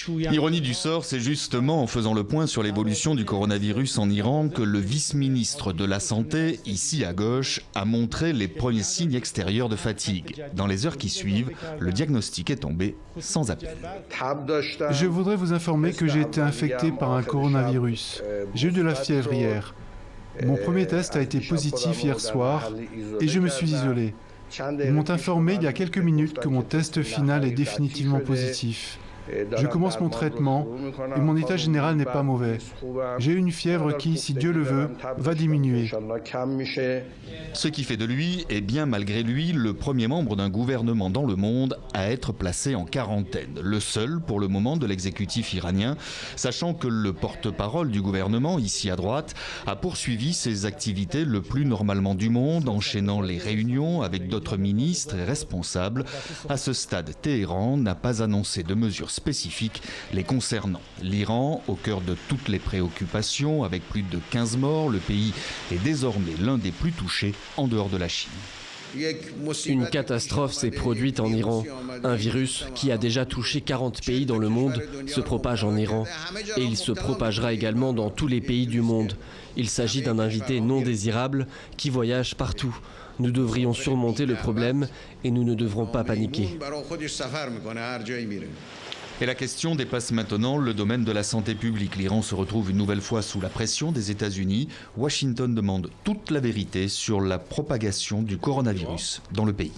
Ironie du sort, c'est justement en faisant le point sur l'évolution du coronavirus en Iran que le vice-ministre de la Santé, ici à gauche, a montré les premiers signes extérieurs de fatigue. Dans les heures qui suivent, le diagnostic est tombé sans appel. Je voudrais vous informer que j'ai été infecté par un coronavirus. J'ai eu de la fièvre hier. Mon premier test a été positif hier soir et je me suis isolé. Ils m'ont informé il y a quelques minutes que mon test final est définitivement positif. Je commence mon traitement et mon état général n'est pas mauvais. J'ai une fièvre qui, si Dieu le veut, va diminuer. Ce qui fait de lui, et bien malgré lui, le premier membre d'un gouvernement dans le monde à être placé en quarantaine. Le seul, pour le moment, de l'exécutif iranien, sachant que le porte-parole du gouvernement, ici à droite, a poursuivi ses activités le plus normalement du monde, enchaînant les réunions avec d'autres ministres et responsables. À ce stade, Téhéran n'a pas annoncé de mesures spécifiques les concernant. L'Iran, au cœur de toutes les préoccupations, avec plus de 15 morts, le pays est désormais l'un des plus touchés en dehors de la Chine. Une catastrophe s'est produite en Iran. Un virus qui a déjà touché 40 pays dans le monde se propage en Iran. Et il se propagera également dans tous les pays du monde. Il s'agit d'un invité non désirable qui voyage partout. Nous devrions surmonter le problème et nous ne devrons pas paniquer. Et la question dépasse maintenant le domaine de la santé publique. L'Iran se retrouve une nouvelle fois sous la pression des États-Unis. Washington demande toute la vérité sur la propagation du coronavirus dans le pays.